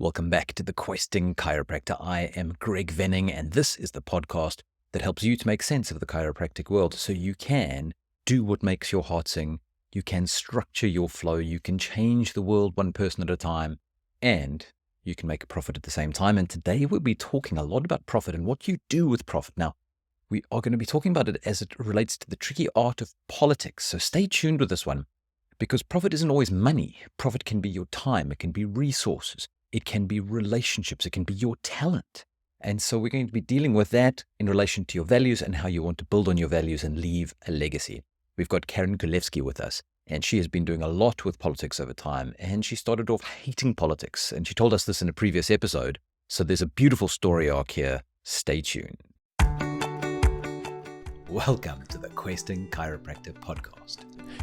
Welcome back to The Questing Chiropractor. I am Greg Venning, and this is the podcast that helps you to make sense of the chiropractic world so you can do what makes your heart sing, you can structure your flow, you can change the world one person at a time, and you can make a profit at the same time. And today we'll be talking a lot about profit and what you do with profit. Now, we are going to be talking about it as it relates to the tricky art of politics. So stay tuned with this one, because profit isn't always money. Profit can be your time, it can be resources, it can be relationships, it can be your talent. And so we're going to be dealing with that in relation to your values and how you want to build on your values and leave a legacy. We've got Karen Kulevski with us, and she has been doing a lot with politics over time. And she started off hating politics, and she told us this in a previous episode. So there's a beautiful story arc here. Stay tuned. Welcome to the Questing Chiropractor podcast.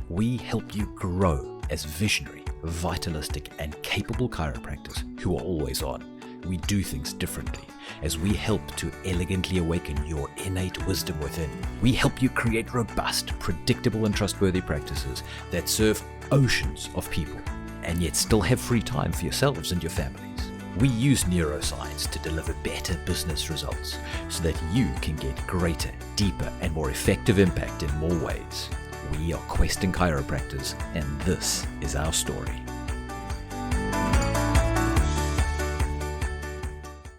We help you grow as visionary, vitalistic, and capable chiropractors who are always on. We do things differently as we help to elegantly awaken your innate wisdom within. We help you create robust, predictable, and trustworthy practices that serve oceans of people and yet still have free time for yourselves and your families. We use neuroscience to deliver better business results so that you can get greater, deeper, and more effective impact in more ways. We are Questing Chiropractors, and this is our story.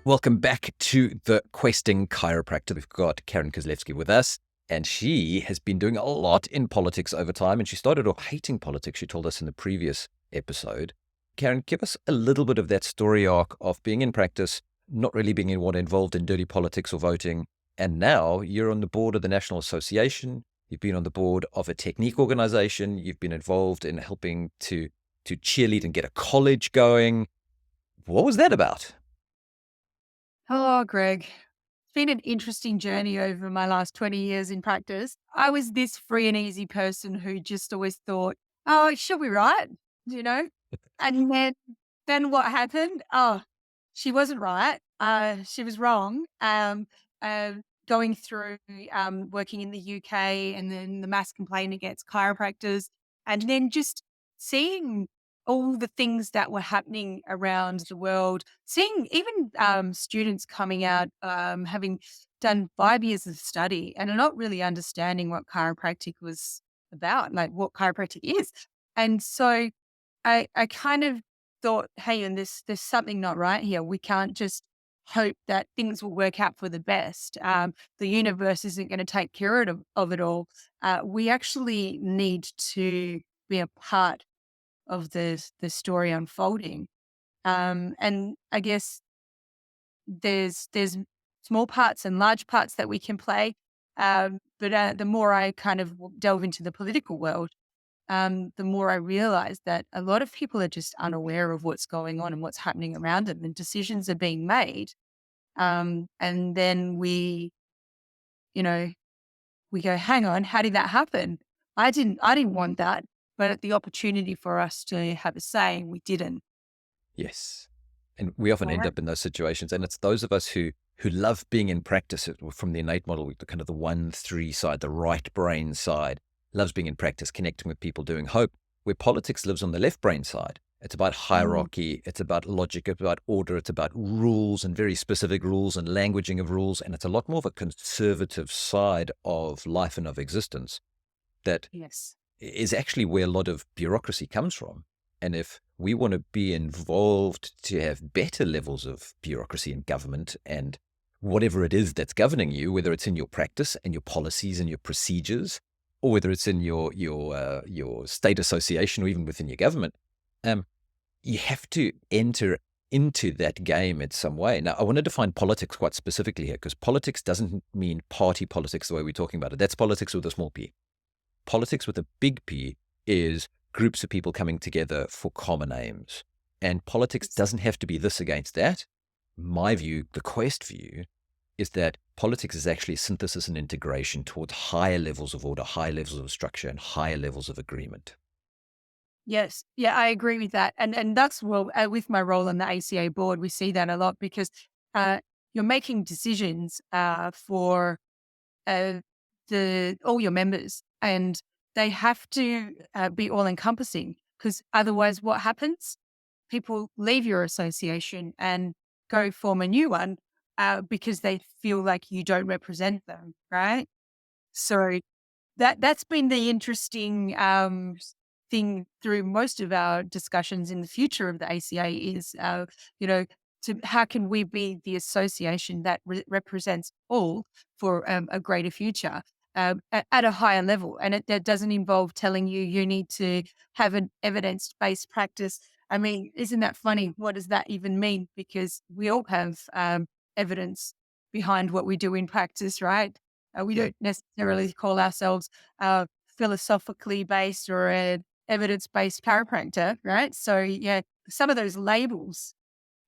Welcome back to the Questing Chiropractor. We've got Karen Kulevski with us, and she has been doing a lot in politics over time, and she started off hating politics, she told us in the previous episode. Karen, give us a little bit of that story arc of being in practice, not really being involved in dirty politics or voting, and now you're on the board of the National Association. You've been on the board of a technique organization. You've been involved in helping to cheerlead and get a college going. What was that about? Oh, Greg, it's been an interesting journey over my last 20 years in practice. I was this free and easy person who just always thought, oh, she'll be right, you know? And then what happened? Oh, she wasn't right. She was wrong. Uh, Going through working in the UK and then the mass complaint against chiropractors, and then just seeing all the things that were happening around the world, seeing even students coming out, having done 5 years of study and not really understanding what chiropractic was about, like what chiropractic is. And so I kind of thought, hey, and there's something not right here. We can't just hope that things will work out for the best. The universe isn't going to take care of it all. We actually need to be a part of the story unfolding. And I guess there's small parts and large parts that we can play. But the more I kind of delve into the political world, the more I realize that a lot of people are just unaware of what's going on and what's happening around them, and decisions are being made. And then you know, we go, hang on, how did that happen? I didn't want that, but the opportunity for us to have a say, we didn't. Yes. And we often end Right. up in those situations. And it's those of us who love being in practice from the innate model, the kind of the 1-3 side, the right brain side, loves being in practice, connecting with people, doing hope, where politics lives on the left brain side. It's about Mm. hierarchy, it's about logic, it's about order, it's about rules and very specific rules and languaging of rules. And it's a lot more of a conservative side of life and of existence that Yes. is actually where a lot of bureaucracy comes from. And if we want to be involved to have better levels of bureaucracy in government and whatever it is that's governing you, whether it's in your practice and your policies and your procedures, or whether it's in your state association or even within your government, um, you have to enter into that game in some way. Now, I want to define politics quite specifically here, because politics doesn't mean party politics the way we're talking about it. That's politics with a small p. Politics with a big P is groups of people coming together for common aims. And politics Yes. doesn't have to be this against that. My view, the Quest view, is that politics is actually synthesis and integration towards higher levels of order, higher levels of structure, and higher levels of agreement. Yes. Yeah, I agree with that. And that's, well, with my role on the ACA board, we see that a lot because you're making decisions for uh, the all your members, and they have to be all encompassing, because otherwise, what happens? people leave your association and go form a new one because they feel like you don't represent them, right? So that's been the interesting thing through most of our discussions in the future of the ACA is, you know, to how can we be the association that represents all for a greater future at a higher level, and that doesn't involve telling you you need to have an evidence based practice. I mean, isn't that funny? What does that even mean? Because we all have evidence behind what we do in practice, right? We don't necessarily call ourselves philosophically based or an evidence based chiropractor, right? So, yeah, some of those labels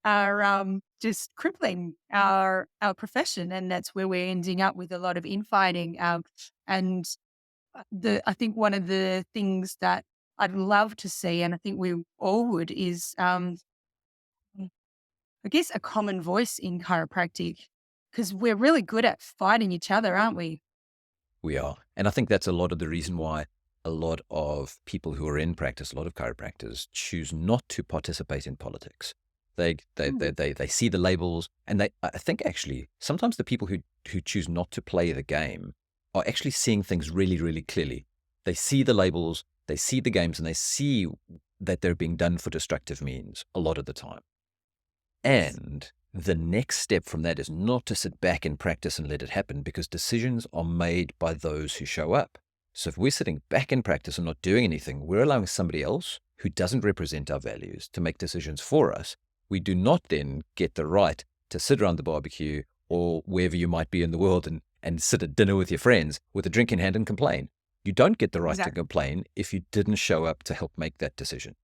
are just crippling our profession, and that's where we're ending up with a lot of infighting. And I think one of the things that I'd love to see, and I think we all would, is I guess a common voice in chiropractic because we're really good at fighting each other, aren't we? We are. And I think that's a lot of the reason why a lot of people who are in practice, a lot of chiropractors, choose not to participate in politics. They see the labels, and I think actually sometimes the people who choose not to play the game are actually seeing things really, really clearly. They see the labels, they see the games, and they see that they're being done for destructive means a lot of the time. Yes. And the next step from that is not to sit back and practice and let it happen, because decisions are made by those who show up. So if we're sitting back in practice and not doing anything, we're allowing somebody else who doesn't represent our values to make decisions for us. We do not then get the right to sit around the barbecue or wherever you might be in the world and sit at dinner with your friends with a drink in hand and complain. You don't get the right to Exactly. complain if you didn't show up to help make that decision.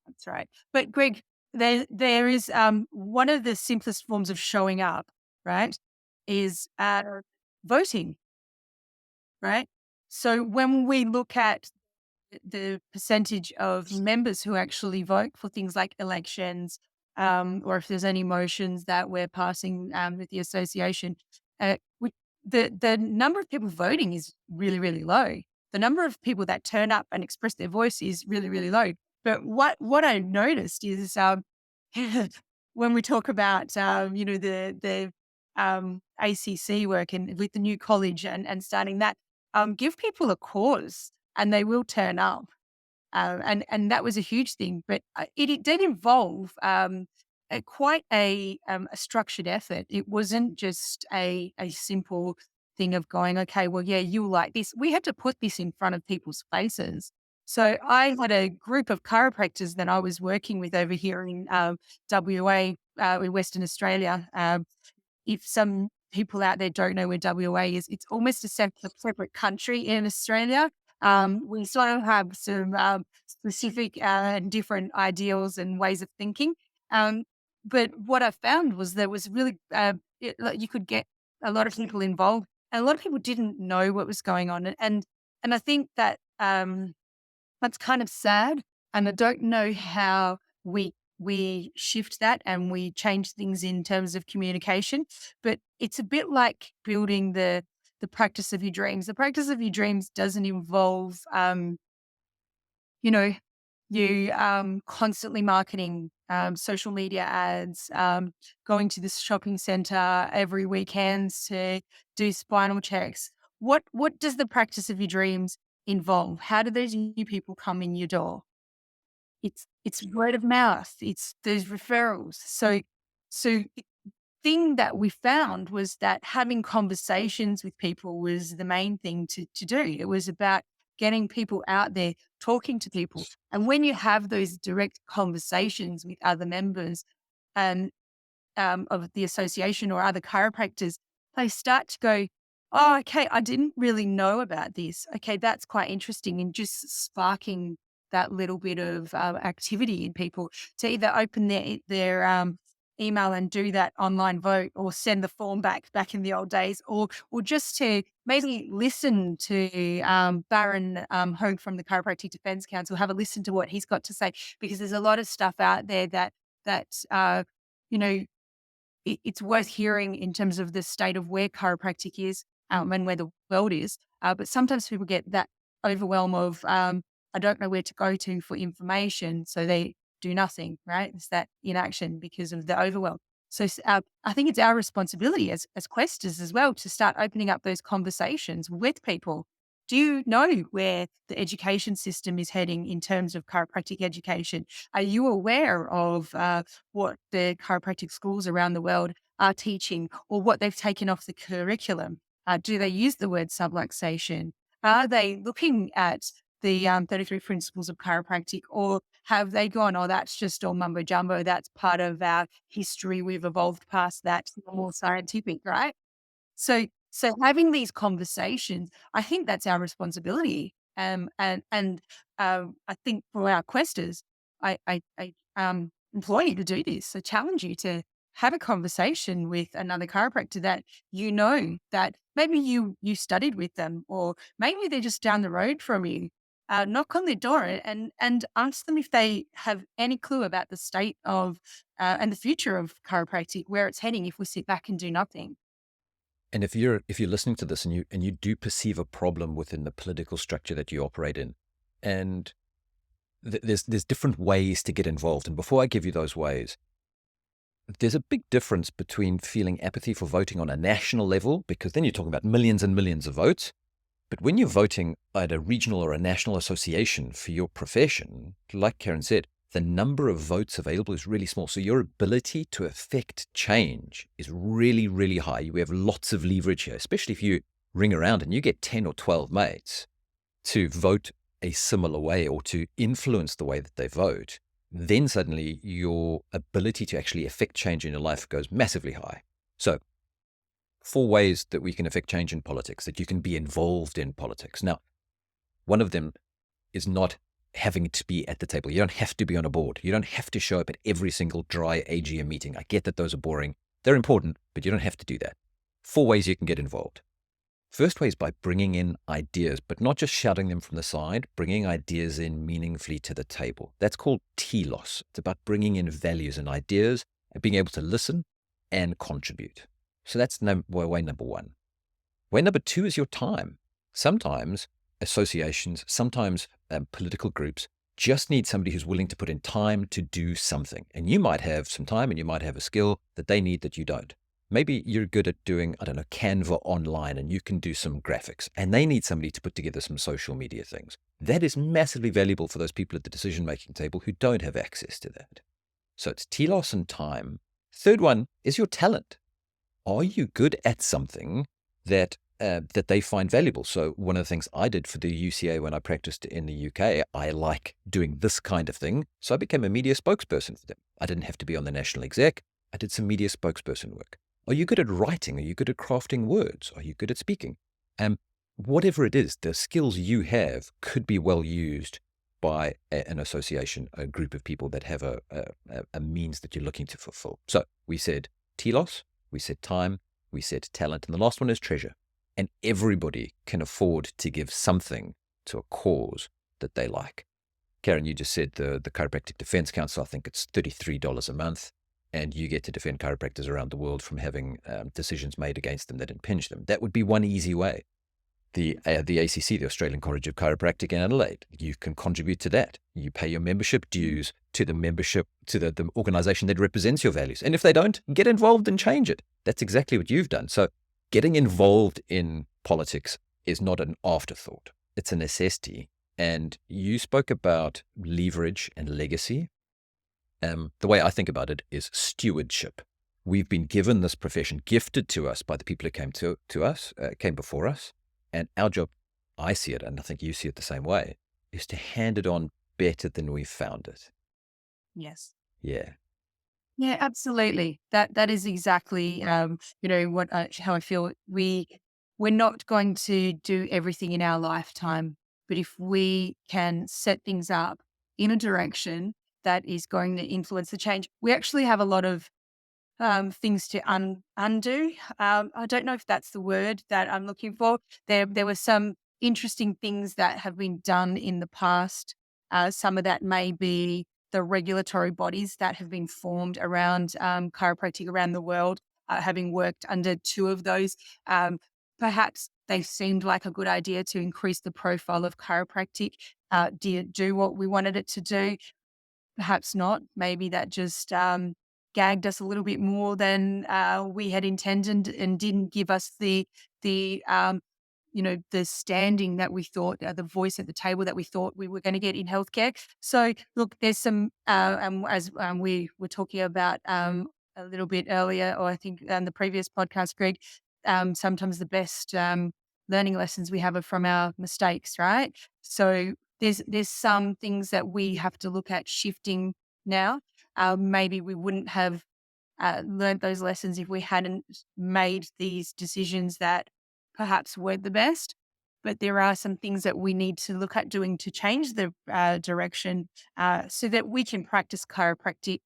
That's right. But Greg, there is one of the simplest forms of showing up, right? Is voting, right? So when we look at the percentage of members who actually vote for things like elections, or if there's any motions that we're passing with the association, the number of people voting is really, really low. The number of people that turn up and express their voice is really, really low. But what I noticed is when we talk about the ACC work and with the new college and starting that, give people a cause and they will turn up. And that was a huge thing, but it did involve quite a structured effort. It wasn't just a simple thing of going, okay, well, yeah, you like this. We had to put this in front of people's faces. So I had a group of chiropractors that I was working with over here in WA, in Western Australia. If some people out there don't know where WA is, it's almost a separate country in Australia. We sort of have some specific and different ideals and ways of thinking. Um, but what I found was there was really, like you could get a lot of people involved, and a lot of people didn't know what was going on. And I think that that's kind of sad, and I don't know how we shift that and we change things in terms of communication. But it's a bit like building the practice of your dreams. The practice of your dreams doesn't involve, you know, you constantly marketing, social media ads, going to this shopping center every weekend to do spinal checks. What does the practice of your dreams involve? How do those new people come in your door? It's word of mouth. It's those referrals. So the thing that we found was that having conversations with people was the main thing to do. It was about getting people out there, talking to people. And when you have those direct conversations with other members and of the association or other chiropractors, they start to go, oh, okay, I didn't really know about this. Okay, that's quite interesting. And just sparking that little bit of activity in people to either open their email and do that online vote, or send the form back in the old days, or just to maybe listen to Baron Hogue from the Chiropractic Defence Council, have a listen to what he's got to say, because there's a lot of stuff out there that you know it's worth hearing in terms of the state of where chiropractic is, and where the world is. But sometimes people get that overwhelm of, I don't know where to go to for information. So do nothing, right? It's that inaction because of the overwhelm. So I think it's our responsibility as questers as well to start opening up those conversations with people. Do you know where the education system is heading in terms of chiropractic education? Are you aware of what the chiropractic schools around the world are teaching or what they've taken off the curriculum? Do they use the word subluxation? Are they looking at the 33 principles of chiropractic, or have they gone, oh, that's just all mumbo jumbo. That's part of our history. We've evolved past that. It's more scientific, right? So having these conversations, I think that's our responsibility. And I think for our questers, I implore you to do this. So challenge you to have a conversation with another chiropractor that you know that maybe you studied with them, or maybe they're just down the road from you. Knock on their door and ask them if they have any clue about the state of and the future of chiropractic, where it's heading if we sit back and do nothing. And if you're listening to this and you do perceive a problem within the political structure that you operate in, and there's different ways to get involved. And before I give you those ways, there's a big difference between feeling apathy for voting on a national level, because then you're talking about millions and millions of votes. But when you're voting at a regional or a national association for your profession, like Karen said, the number of votes available is really small. So your ability to affect change is really, really high. You have lots of leverage here, especially if you ring around and you get 10 or 12 mates to vote a similar way or to influence the way that they vote. Then suddenly your ability to actually affect change in your life goes massively high. So 4 ways that we can affect change in politics, that you can be involved in politics. Now, one of them is not having to be at the table. You don't have to be on a board. You don't have to show up at every single dry AGM meeting. I get that those are boring. They're important, but you don't have to do that. 4 ways you can get involved. First way is by bringing in ideas, but not just shouting them from the side, bringing ideas in meaningfully to the table. That's called telos. It's about bringing in values and ideas and being able to listen and contribute. So that's way number 1. Way number 2 is your time. Sometimes associations, sometimes political groups just need somebody who's willing to put in time to do something. And you might have some time and you might have a skill that they need that you don't. Maybe you're good at doing, I don't know, Canva online and you can do some graphics and they need somebody to put together some social media things. That is massively valuable for those people at the decision-making table who don't have access to that. So it's telos and time. Third one is your talent. Are you good at something that they find valuable? So one of the things I did for the UCA when I practiced in the UK, I like doing this kind of thing. So I became a media spokesperson for them. I didn't have to be on the national exec. I did some media spokesperson work. Are you good at writing? Are you good at crafting words? Are you good at speaking? Whatever it is, the skills you have could be well used by an association, a group of people that have a means that you're looking to fulfill. So we said telos, we said time, we said talent, and the last one is treasure. And everybody can afford to give something to a cause that they like. Karen, you just said the Chiropractic Defense Council, I think it's $33 a month. And you get to defend chiropractors around the world from having decisions made against them that impinge them. That would be one easy way. The ACC, the Australian College of Chiropractic in Adelaide, you can contribute to that. You pay your membership dues to the membership, to the organization that represents your values. And if they don't, get involved and change it. That's exactly what you've done. So getting involved in politics is not an afterthought. It's a necessity. And you spoke about leverage and legacy. The way I think about it is stewardship. We've been given this profession, gifted to us by the people who came before us. And our job, I see it, and I think you see it the same way, is to hand it on better than we found it. Yes. Yeah. Yeah, absolutely. That is exactly what how I feel. We're not going to do everything in our lifetime, but if we can set things up in a direction that is going to influence the change, we actually have a lot of things to undo. I don't know if that's the word that I'm looking for. There were some interesting things that have been done in the past. Some of that may be the regulatory bodies that have been formed around chiropractic around the world. Having worked under 2 of those, perhaps they seemed like a good idea to increase the profile of chiropractic. Do what we wanted it to do. perhaps not. Maybe that just gagged us a little bit more than we had intended and didn't give us the the standing that we thought, the voice at the table that we thought we were going to get in healthcare. So, look, there's some, as we were talking about a little bit earlier, or I think the previous podcast, Greg, sometimes the best learning lessons we have are from our mistakes, right? So, there's some things that we have to look at shifting now. Maybe we wouldn't have learned those lessons if we hadn't made these decisions that perhaps weren't the best. But there are some things that we need to look at doing to change the direction so that we can practice chiropractic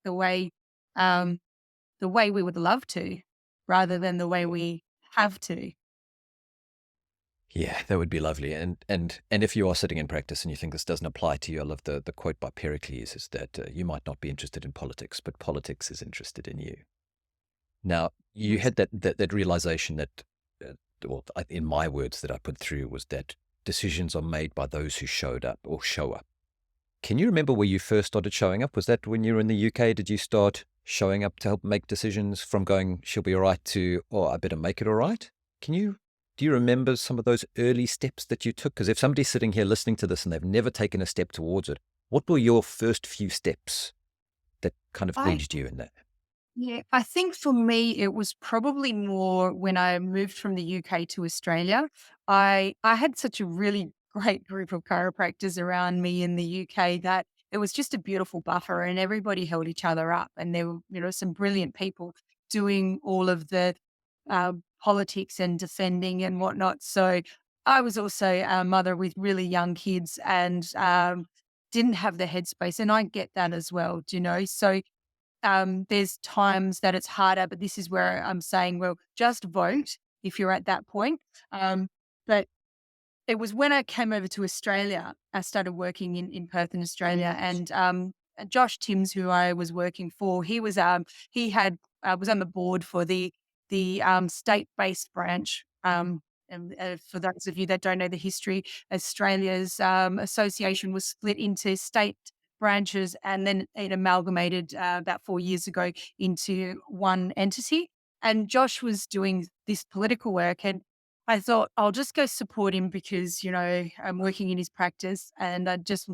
um, the way we would love to, rather than the way we have to. Yeah, that would be lovely. And if you are sitting in practice and you think this doesn't apply to you, I love the quote by Pericles is that you might not be interested in politics, but politics is interested in you. Now, you Yes. had that realization that, in my words that I put through, was that decisions are made by those who showed up or show up. Can you remember where you first started showing up? Was that when you were in the UK? Did you start showing up to help make decisions from going, she'll be all right to, oh, I better make it all right? Do you remember some of those early steps that you took? Because if somebody's sitting here listening to this and they've never taken a step towards it, what were your first few steps that kind of I nudged you in that? Yeah, I think for me, it was probably more when I moved from the UK to Australia. I had such a really great group of chiropractors around me in the UK that it was just a beautiful buffer, and everybody held each other up. And there were, some brilliant people doing all of the politics and defending and whatnot. So I was also a mother with really young kids and didn't have the headspace, and I get that as well. So there's times that it's harder, but this is where I'm saying, well, just vote if you're at that point. But it was when I came over to Australia, I started working in Perth in Australia, and Josh Timms, who I was working for, he had was on the board for the state based branch. And for those of you that don't know the history, Australia's association was split into state branches, and then it amalgamated about 4 years ago into one entity. And Josh was doing this political work, and I thought I'll just go support him because, I'm working in his practice, and I just,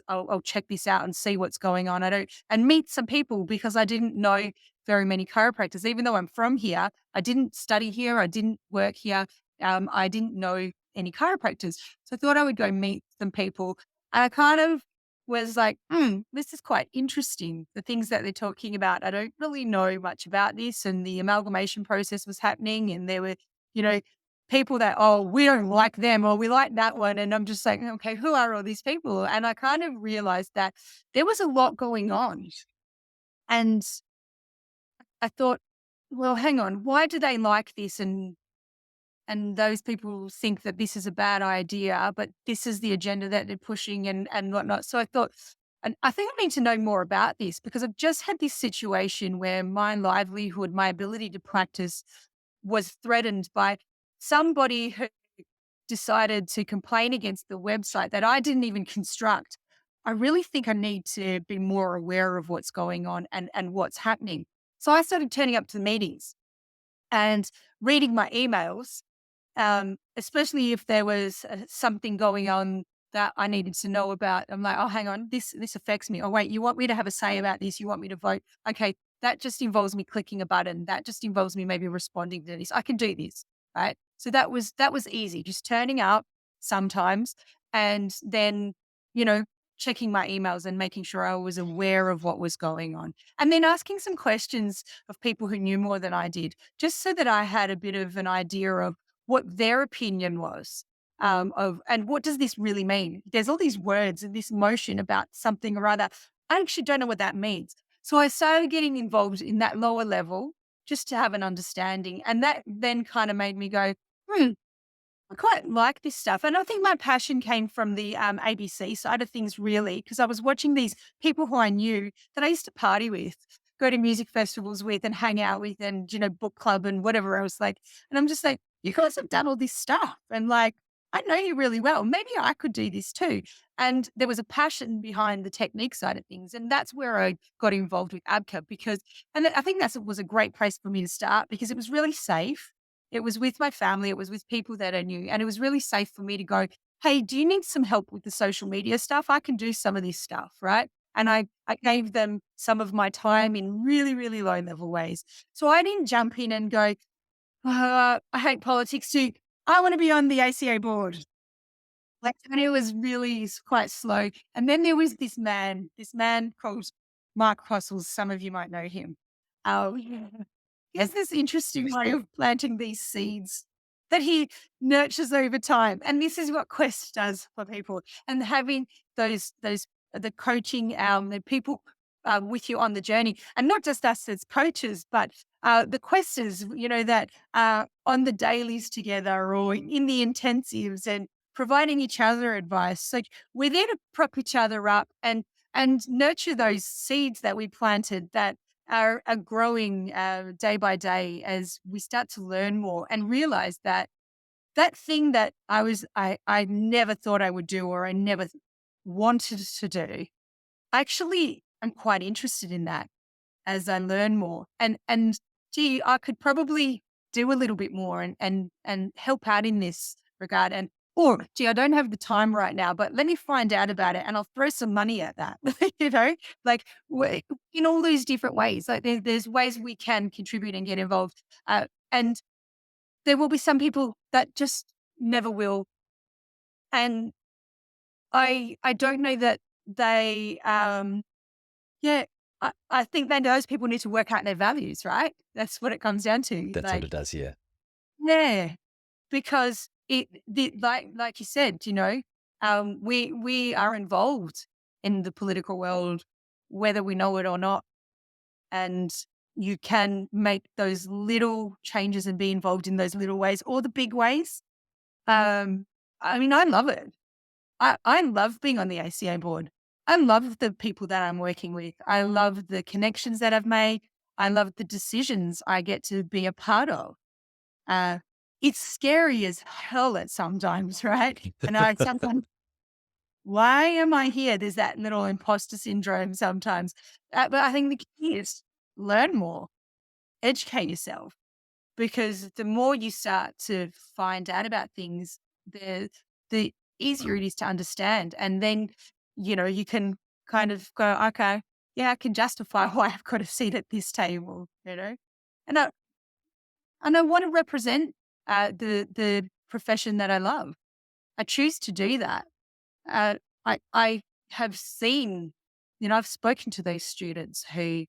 I'll check this out and see what's going on. And meet some people because I didn't know very many chiropractors. Even though I'm from here, I didn't study here, I didn't work here, I didn't know any chiropractors. So I thought I would go meet some people. And I kind of was like, this is quite interesting. The things that they're talking about, I don't really know much about this. And the amalgamation process was happening, and there were, you know, people that, oh, we don't like them or we like that one. And I'm just like, okay, who are all these people? And I kind of realized that there was a lot going on. And I thought, well, hang on, why do they like this? And those people think that this is a bad idea, but this is the agenda that they're pushing and whatnot. So I thought, and I think I need to know more about this because I've just had this situation where my livelihood, my ability to practice was threatened by somebody who decided to complain against the website that I didn't even construct. I really think I need to be more aware of what's going on and what's happening. So I started turning up to the meetings and reading my emails, especially if there was something going on that I needed to know about. I'm like, oh, hang on, this affects me. Oh, wait, you want me to have a say about this? You want me to vote? Okay, that just involves me clicking a button. That just involves me maybe responding to this. I can do this, right? So that was easy. Just turning up sometimes, and then you know checking my emails and making sure I was aware of what was going on, and then asking some questions of people who knew more than I did, just so that I had a bit of an idea of what their opinion was, of and what does this really mean? There's all these words and this motion about something or other. I actually don't know what that means. So I started getting involved in that lower level just to have an understanding. And that then kind of made me go, I quite like this stuff. And I think my passion came from the ABC side of things, really, because I was watching these people who I knew that I used to party with, go to music festivals with, and hang out with, and, book club and whatever else. And I'm just like, you guys have done all this stuff. And I know you really well. Maybe I could do this too. And there was a passion behind the technique side of things. And that's where I got involved with ABCA because, and I think that was a great place for me to start because it was really safe. It was with my family, it was with people that I knew. And it was really safe for me to go, hey, do you need some help with the social media stuff? I can do some of this stuff. Right. And I gave them some of my time in really, really low level ways. So I didn't jump in and go, I hate politics too. I want to be on the ACA board. Like, and it was really quite slow. And then there was this man called Mark Crossels. Some of you might know him. Yeah. He has this interesting way of planting these seeds that he nurtures over time. And this is what Quest does for people. And having the coaching, the people with you on the journey, and not just us as coaches, but the questers, that are on the dailies together or in the intensives and providing each other advice. So we're there to prop each other up and nurture those seeds that we planted that are growing day by day as we start to learn more and realize that that thing that I never thought I would do or I never wanted to do, actually I'm quite interested in that as I learn more. And gee, I could probably do a little bit more and help out in this regard. And or gee, I don't have the time right now, but let me find out about it and I'll throw some money at that. Like in all these different ways. Like there's ways we can contribute and get involved. And there will be some people that just never will. And I don't know that they yeah, I think then those people need to work out their values, right? That's what it comes down to. That's what Like, it does, yeah. yeah, because like you said, we are involved in the political world, whether we know it or not, and you can make those little changes and be involved in those little ways or the big ways. I mean, I love it. I love being on the ACA board. I love the people that I'm working with. I love the connections that I've made. I love the decisions I get to be a part of. Uh, it's scary as hell at sometimes, right? And I sometimes, why am I here? There's that little imposter syndrome sometimes. But I think the key is learn more, educate yourself, because the more you start to find out about things, the easier it is to understand. And then, you can kind of go, okay, yeah, I can justify why I've got a seat at this table. And I want to represent the profession that I love. I choose to do that. I have seen, I've spoken to those students who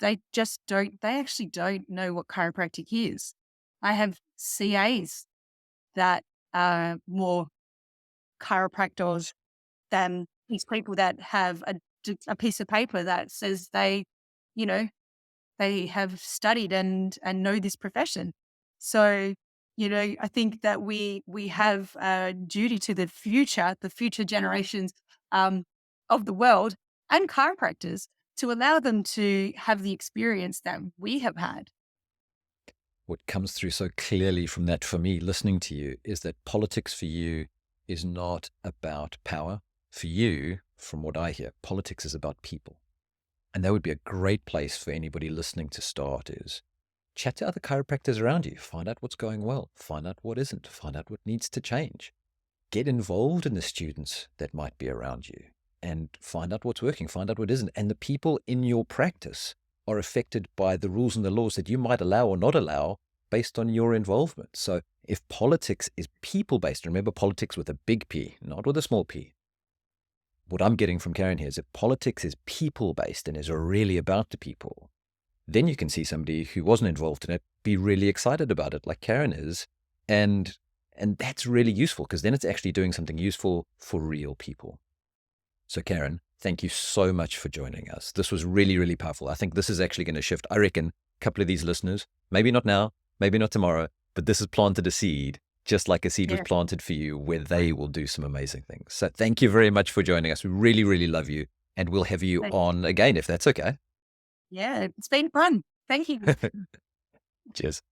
they actually don't know what chiropractic is. I have CAs that are more chiropractors than these people that have a piece of paper that says you know, they have studied and know this profession. So, I think that we have a duty to the future generations um, of the world and chiropractors to allow them to have the experience that we have had. What comes through so clearly from that for me, listening to you, is that politics for you is not about power. For you, from what I hear, politics is about people. And that would be a great place for anybody listening to start is chat to other chiropractors around you. Find out what's going well. Find out what isn't. Find out what needs to change. Get involved in the students that might be around you and find out what's working. Find out what isn't. And the people in your practice are affected by the rules and the laws that you might allow or not allow based on your involvement. So if politics is people-based, remember politics with a big P, not with a small p. What I'm getting from Karen here is if politics is people-based and is really about the people, then you can see somebody who wasn't involved in it be really excited about it, like Karen is. And that's really useful because then it's actually doing something useful for real people. So Karen, thank you so much for joining us. This was really, really powerful. I think this is actually going to shift, I reckon, a couple of these listeners, maybe not now, maybe not tomorrow, but this has planted a seed, just like a seed was planted for you, where they will do some amazing things. So thank you very much for joining us. We really, really love you. And we'll have you on again, if that's okay. Yeah, it's been fun. Thank you. Cheers.